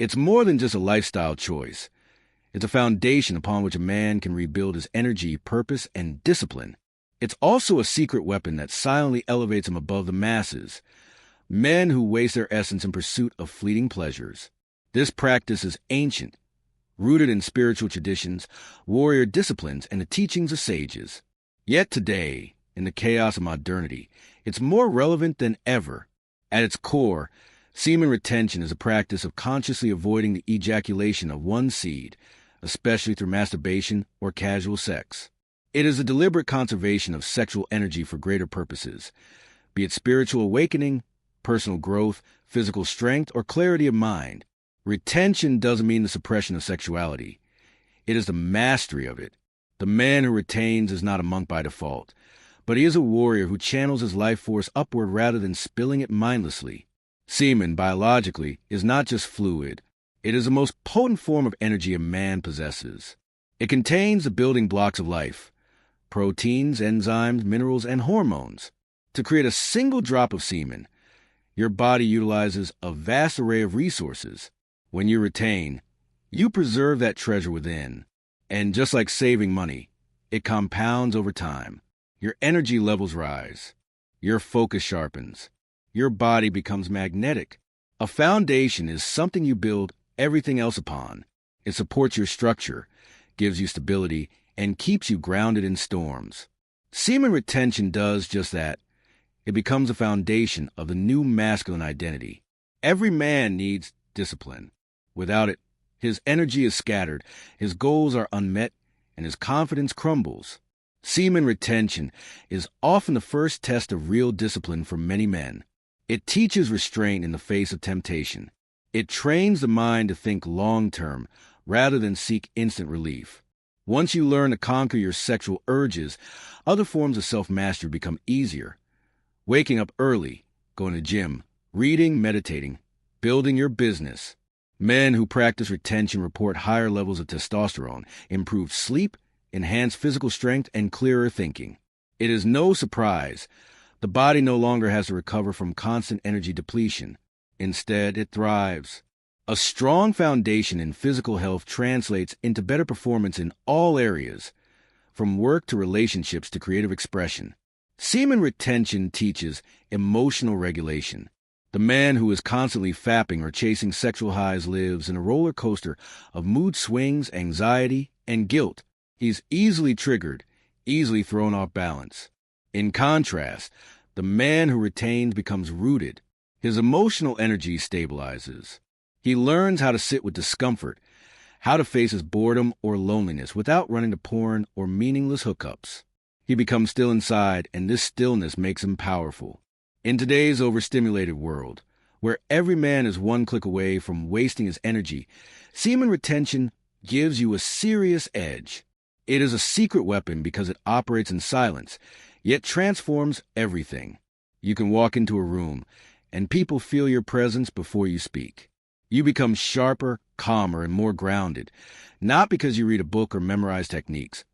It's more than just a lifestyle choice. It's a foundation upon which a man can rebuild his energy, purpose, and discipline. It's also a secret weapon that silently elevates him above the masses, men who waste their essence in pursuit of fleeting pleasures. This practice is ancient, rooted in spiritual traditions, warrior disciplines, and the teachings of sages. Yet today, in the chaos of modernity, it's more relevant than ever. At its core, semen retention is a practice of consciously avoiding the ejaculation of one's seed, especially through masturbation or casual sex. It is a deliberate conservation of sexual energy for greater purposes, be it spiritual awakening, personal growth, physical strength, or clarity of mind. Retention doesn't mean the suppression of sexuality. It is the mastery of it. The man who retains is not a monk by default, but he is a warrior who channels his life force upward rather than spilling it mindlessly. Semen, biologically, is not just fluid. It is the most potent form of energy a man possesses. It contains the building blocks of life: proteins, enzymes, minerals, and hormones. To create a single drop of semen, your body utilizes a vast array of resources. When you retain, you preserve that treasure within. And just like saving money, it compounds over time. Your energy levels rise. Your focus sharpens. Your body becomes magnetic. A foundation is something you build everything else upon. It supports your structure, gives you stability, and keeps you grounded in storms. Semen retention does just that. It becomes a foundation of the new masculine identity. Every man needs discipline. Without it, his energy is scattered, his goals are unmet, and his confidence crumbles. Semen retention is often the first test of real discipline for many men. It teaches restraint in the face of temptation. It trains the mind to think long-term rather than seek instant relief. Once you learn to conquer your sexual urges, other forms of self-mastery become easier. Waking up early, going to the gym, reading, meditating, building your business. Men who practice retention report higher levels of testosterone, improved sleep, enhanced physical strength, and clearer thinking. It is no surprise. The body no longer has to recover from constant energy depletion. Instead, it thrives. A strong foundation in physical health translates into better performance in all areas, from work to relationships to creative expression. Semen retention teaches emotional regulation. The man who is constantly fapping or chasing sexual highs lives in a roller coaster of mood swings, anxiety, and guilt. He's easily triggered, easily thrown off balance. In contrast, the man who retains becomes rooted. His emotional energy stabilizes. He learns how to sit with discomfort, how to face his boredom or loneliness without running to porn or meaningless hookups. He becomes still inside, and this stillness makes him powerful. In today's overstimulated world, where every man is one click away from wasting his energy, semen retention gives you a serious edge. It is a secret weapon because it operates in silence, yet transforms everything. You can walk into a room, and people feel your presence before you speak. You become sharper, calmer, and more grounded, not because you read a book or memorize techniques,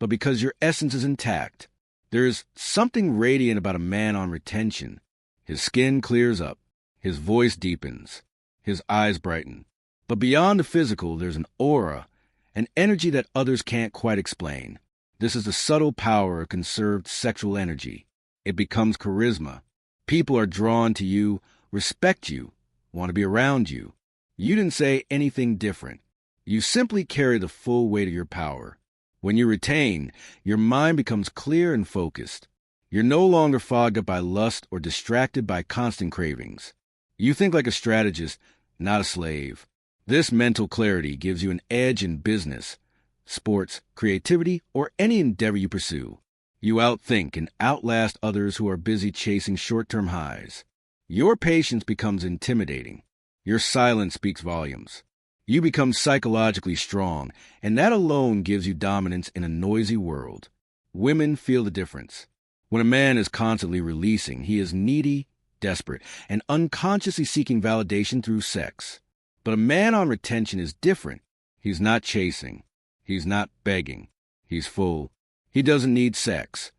but because your essence is intact. There's something radiant about a man on retention. His skin clears up, his voice deepens, his eyes brighten. But beyond the physical, there's an aura, an energy that others can't quite explain. This is the subtle power of conserved sexual energy. It becomes charisma. People are drawn to you, respect you, want to be around you. You didn't say anything different. You simply carry the full weight of your power. When you retain, your mind becomes clear and focused. You're no longer fogged up by lust or distracted by constant cravings. You think like a strategist, not a slave. This mental clarity gives you an edge in business, sports, creativity, or any endeavor you pursue. You outthink and outlast others who are busy chasing short-term highs. Your patience becomes intimidating. Your silence speaks volumes. You become psychologically strong, and that alone gives you dominance in a noisy world. Women feel the difference. When a man is constantly releasing, he is needy, desperate, and unconsciously seeking validation through sex. But a man on retention is different. He's not chasing. He's not begging. He's full. He doesn't need sex.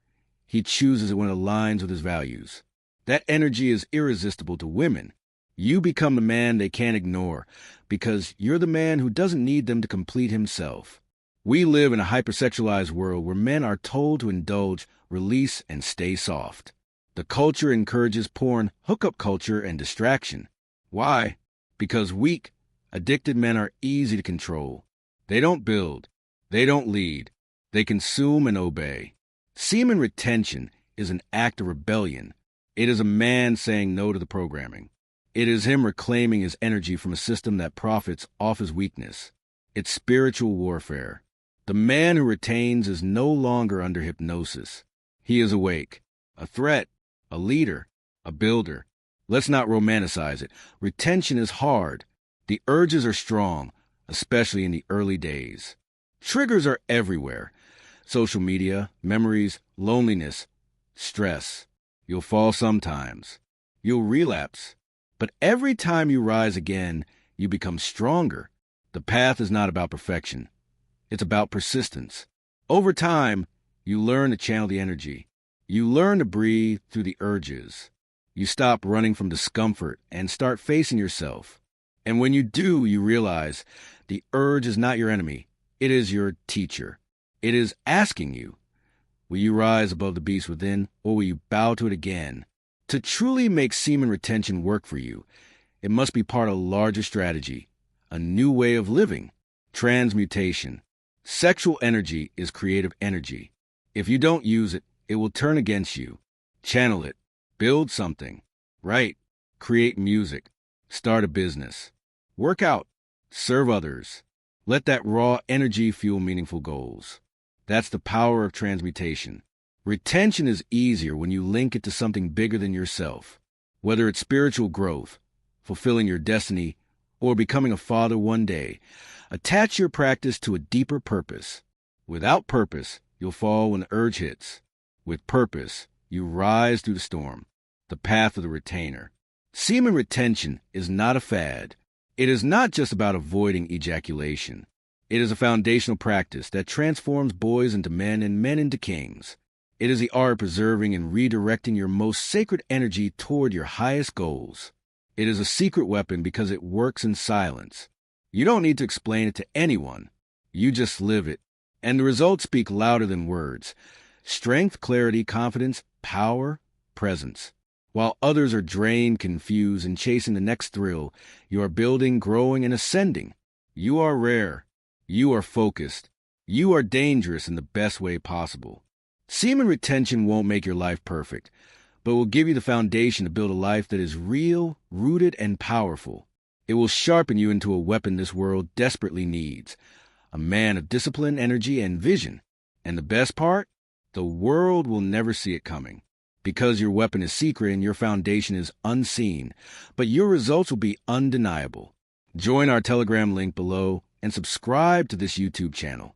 He chooses it when it aligns with his values. That energy is irresistible to women. You become the man they can't ignore because you're the man who doesn't need them to complete himself. We live in a hypersexualized world where men are told to indulge, release, and stay soft. The culture encourages porn, hookup culture, and distraction. Why? Because weak, addicted men are easy to control. They don't build. They don't lead. They consume and obey. Semen retention is an act of rebellion. It is a man saying no to the programming. It is him reclaiming his energy from a system that profits off his weakness. It's spiritual warfare. The man who retains is no longer under hypnosis. He is awake, a threat, a leader, a builder. Let's not romanticize it. Retention is hard. The urges are strong, especially in the early days. Triggers are everywhere. Social media, memories, loneliness, stress. You'll fall sometimes. You'll relapse. But every time you rise again, you become stronger. The path is not about perfection. It's about persistence. Over time, you learn to channel the energy. You learn to breathe through the urges. You stop running from discomfort and start facing yourself. And when you do, you realize the urge is not your enemy. It is your teacher. It is asking you, will you rise above the beast within, or will you bow to it again? To truly make semen retention work for you, it must be part of a larger strategy, a new way of living, transmutation. Sexual energy is creative energy. If you don't use it, it will turn against you. Channel it. Build something. Write. Create music. Start a business. Work out. Serve others. Let that raw energy fuel meaningful goals. That's the power of transmutation. Retention is easier when you link it to something bigger than yourself. Whether it's spiritual growth, fulfilling your destiny, or becoming a father one day, attach your practice to a deeper purpose. Without purpose, you'll fall when the urge hits. With purpose, you rise through the storm. The path of the retainer. Semen retention is not a fad. It is not just about avoiding ejaculation. It is a foundational practice that transforms boys into men and men into kings. It is the art of preserving and redirecting your most sacred energy toward your highest goals. It is a secret weapon because it works in silence. You don't need to explain it to anyone. You just live it. And the results speak louder than words. Strength, clarity, confidence, power, presence. While others are drained, confused, and chasing the next thrill, you are building, growing, and ascending. You are rare. You are focused. You are dangerous in the best way possible. Semen retention won't make your life perfect, but will give you the foundation to build a life that is real, rooted, and powerful. It will sharpen you into a weapon this world desperately needs, a man of discipline, energy, and vision. And the best part? The world will never see it coming. Because your weapon is secret and your foundation is unseen, but your results will be undeniable. Join our Telegram link below and subscribe to this YouTube channel.